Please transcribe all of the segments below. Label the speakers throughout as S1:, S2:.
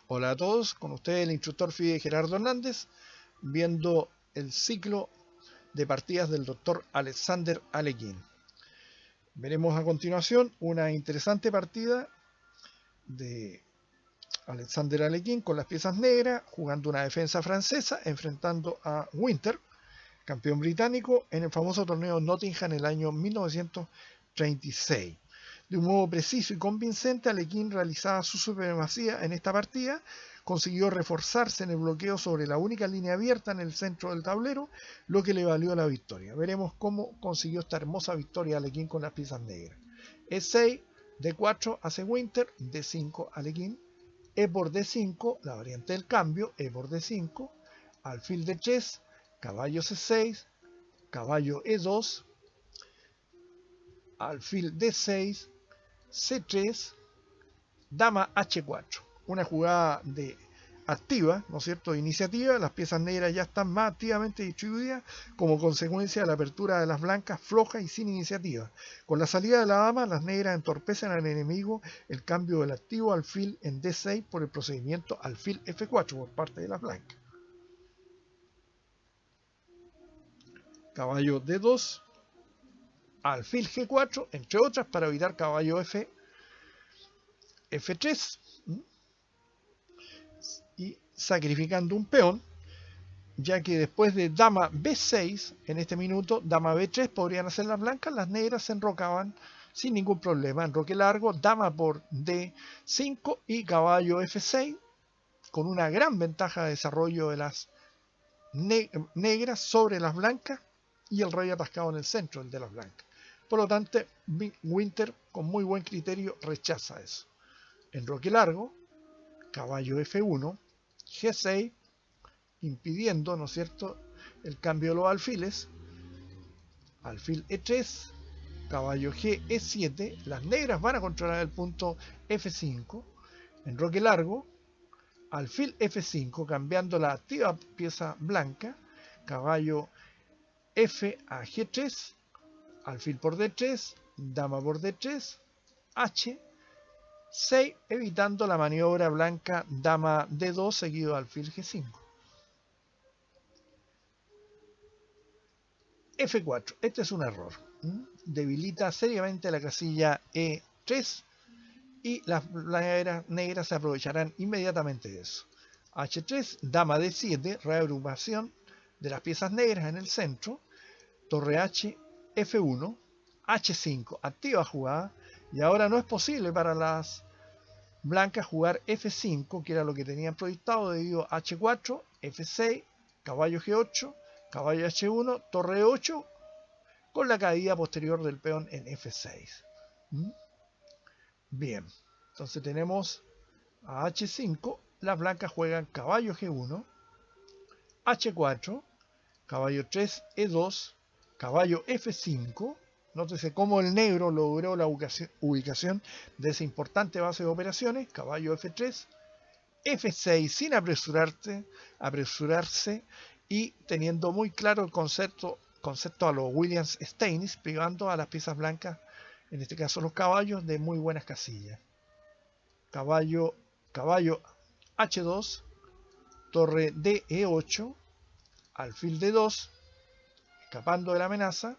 S1: Hola a todos, con ustedes el instructor FIDE Gerardo Hernández, viendo el ciclo de partidas del doctor Alexander Alekhine. Veremos a continuación una interesante partida de Alexander Alekhine con las piezas negras, jugando una defensa francesa, enfrentando a Winter, campeón británico, en el famoso torneo Nottingham en el año 1936. De un modo preciso y convincente, Alekhine realizaba su supremacía en esta partida, consiguió reforzarse en el bloqueo sobre la única línea abierta en el centro del tablero, lo que le valió la victoria. Veremos cómo consiguió esta hermosa victoria Alekhine con las piezas negras. E6, D4 hace Winter, D5 Alekhine, E por D5, la variante del cambio, E por D5, alfil D3, caballo C6, caballo E2, alfil D6, C3, dama H4. Una jugada de activa, ¿no es cierto?, de iniciativa. Las piezas negras ya están más activamente distribuidas como consecuencia de la apertura de las blancas floja y sin iniciativa. Con la salida de la dama, las negras entorpecen al enemigo el cambio del activo alfil en D6 por el procedimiento alfil F4 por parte de las blancas. Caballo D2, alfil G4, entre otras, para evitar caballo F3, y sacrificando un peón, ya que después de dama B6, en este minuto, dama B3 podrían hacer las blancas, las negras se enrocaban sin ningún problema. Enroque largo, dama por D5 y caballo F6, con una gran ventaja de desarrollo de las negras sobre las blancas y el rey atascado en el centro, el de las blancas. Por lo tanto, Winter, con muy buen criterio, rechaza eso. Enroque largo, caballo F1, G6, impidiendo, ¿no es cierto?, el cambio de los alfiles. Alfil E3, caballo G, E7, las negras van a controlar el punto F5, enroque largo, alfil F5, cambiando la activa pieza blanca, caballo F a G3, alfil por D3, dama por D3, H, 6, evitando la maniobra blanca dama D2 seguido de alfil G5. F4, este es un error. Debilita seriamente la casilla E3 y las negras se aprovecharán inmediatamente de eso. H3, dama D7, reagrupación de las piezas negras en el centro. Torre H, F1, H5, activa jugada. Y ahora no es posible para las blancas jugar F5, que era lo que tenían proyectado, debido a H4, F6, caballo G8, caballo H1, torre E8, con la caída posterior del peón en F6. Bien, entonces tenemos a H5, las blancas juegan caballo G1, H4, caballo 3, E2, caballo F5. Nótese cómo el negro logró la ubicación de esa importante base de operaciones, caballo F3, F6 sin apresurarse y teniendo muy claro el concepto a los Williams Steinis, privando a las piezas blancas, en este caso los caballos, de muy buenas casillas. Caballo H2, torre DE8, alfil D2, escapando de la amenaza,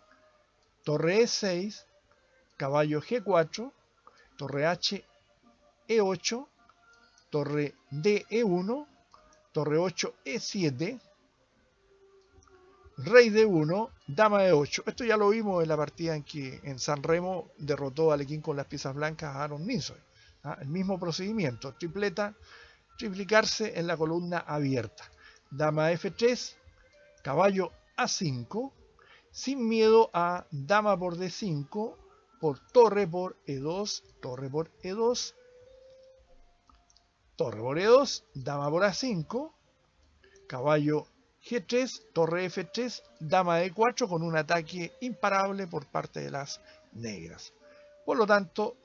S1: torre E6, caballo G4, torre H, E8, torre DE1, torre 8, E7, rey D1, dama E8. Esto ya lo vimos en la partida en que en San Remo derrotó a Alekhine con las piezas blancas a Aaron Ninsoy. El mismo procedimiento, triplicarse en la columna abierta. Dama F3, caballo A5, sin miedo a dama por D5, por torre por E2, torre por E2, torre por E2, dama por A5, caballo G3, torre F3, dama E4 con un ataque imparable por parte de las negras. Por lo tanto,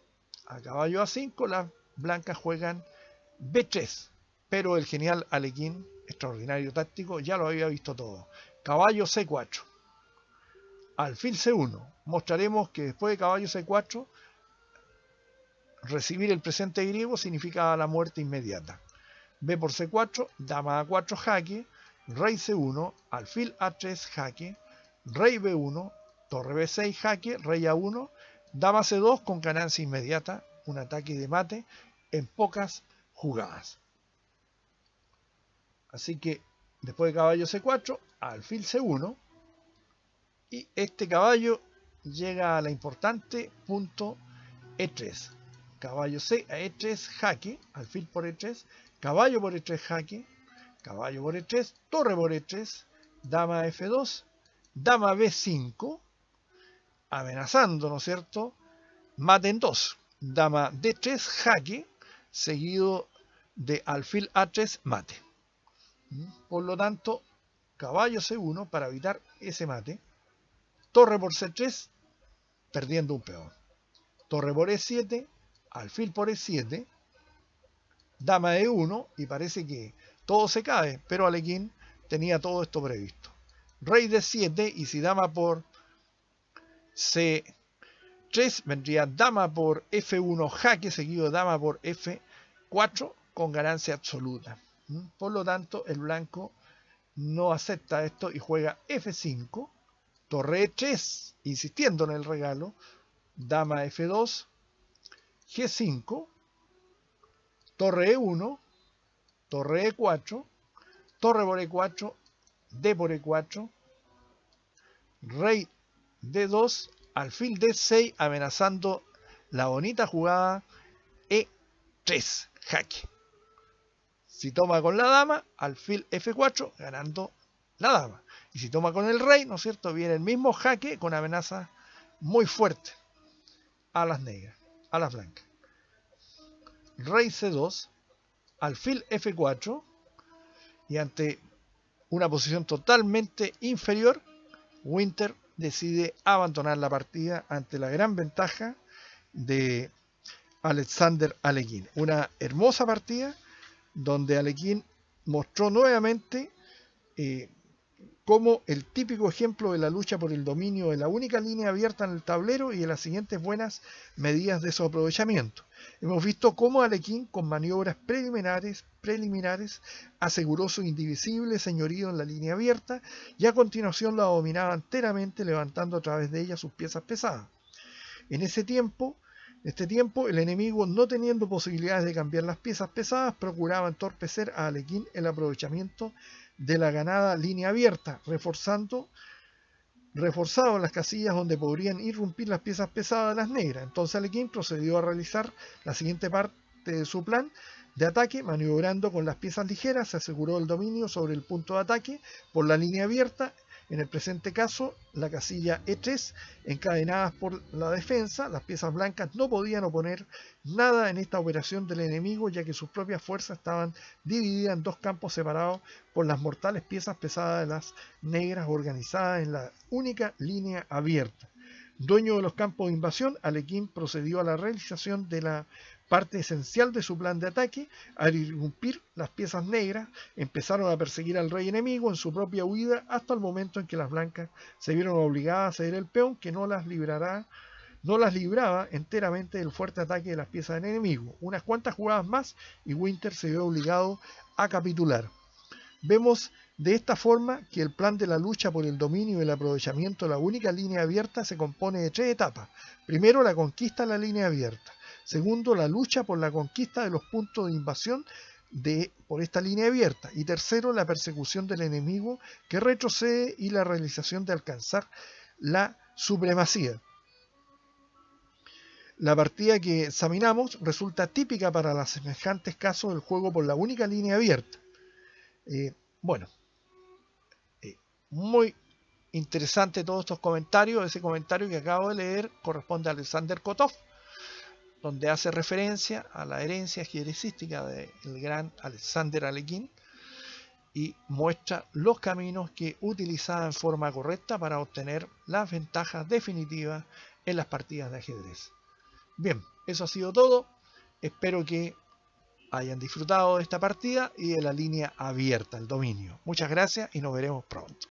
S1: a caballo A5 las blancas juegan B3, pero el genial Alekhine, extraordinario táctico, ya lo había visto todo. Caballo C4, alfil C1. Mostraremos que después de caballo C4, recibir el presente griego significaba la muerte inmediata. B por C4, dama A4 jaque, rey C1, alfil A3 jaque, rey B1, torre B6 jaque, rey A1, dama C2 con ganancia inmediata, un ataque de mate en pocas jugadas. Así que después de caballo C4, alfil C1, y este caballo llega a la importante punto E3. Caballo C a E3 jaque, alfil por E3, caballo por E3 jaque, caballo por E3, torre por E3, dama F2, dama B5, amenazando, ¿no es cierto? Mate en 2, dama D3 jaque, seguido de alfil A3 mate. Por lo tanto, caballo C1 para evitar ese mate, torre por C3, perdiendo un peón, torre por E7, alfil por E7, dama E1, y parece que todo se cae, pero Alekhine tenía todo esto previsto. Rey D7, y si dama por C3 vendría dama por F1 jaque, seguido de dama por F4 con ganancia absoluta. Por lo tanto, el blanco no acepta esto y juega F5, torre E3, insistiendo en el regalo, dama F2, G5, torre E1, torre E4, torre por E4, D por E4, rey D2, alfil D6, amenazando la bonita jugada E3, jaque. Si toma con la dama, alfil F4, ganando la dama. Y si toma con el rey, ¿no es cierto? Viene el mismo jaque con amenaza muy fuerte a las negras, a las blancas. Rey C2, alfil F4, y ante una posición totalmente inferior, Winter decide abandonar la partida ante la gran ventaja de Alexander Alekhine. Una hermosa partida donde Alekhine mostró nuevamente como el típico ejemplo de la lucha por el dominio de la única línea abierta en el tablero y de las siguientes buenas medidas de su aprovechamiento. Hemos visto cómo Alekhine, con maniobras preliminares, aseguró su indivisible señorío en la línea abierta y a continuación la dominaba enteramente, levantando a través de ella sus piezas pesadas. En este tiempo, el enemigo, no teniendo posibilidades de cambiar las piezas pesadas, procuraba entorpecer a Alekhine el aprovechamiento de la ganada línea abierta, reforzado las casillas donde podrían irrumpir las piezas pesadas de las negras. Entonces Alekhine procedió a realizar la siguiente parte de su plan de ataque, maniobrando con las piezas ligeras, se aseguró el dominio sobre el punto de ataque por la línea abierta, en el presente caso la casilla E3, encadenadas por la defensa. Las piezas blancas no podían oponer nada en esta operación del enemigo, ya que sus propias fuerzas estaban divididas en dos campos separados por las mortales piezas pesadas de las negras, organizadas en la única línea abierta. Dueño de los campos de invasión, Alekhine procedió a la realización de la parte esencial de su plan de ataque. Al irrumpir las piezas negras, empezaron a perseguir al rey enemigo en su propia huida hasta el momento en que las blancas se vieron obligadas a ceder el peón, que no las libraba enteramente del fuerte ataque de las piezas del enemigo. Unas cuantas jugadas más y Winter se vio obligado a capitular. Vemos de esta forma que el plan de la lucha por el dominio y el aprovechamiento de la única línea abierta se compone de 3 etapas. Primero, la conquista de la línea abierta. Segundo, la lucha por la conquista de los puntos de invasión por esta línea abierta. Y tercero, la persecución del enemigo que retrocede y la realización de alcanzar la supremacía. La partida que examinamos resulta típica para los semejantes casos del juego por la única línea abierta. Muy interesante todos estos comentarios. Ese comentario que acabo de leer corresponde a Alexander Kotov, donde hace referencia a la herencia ajedrecística del gran Alexander Alekhine y muestra los caminos que utilizaba en forma correcta para obtener las ventajas definitivas en las partidas de ajedrez. Bien, eso ha sido todo. Espero que hayan disfrutado de esta partida y de la línea abierta, el dominio. Muchas gracias y nos veremos pronto.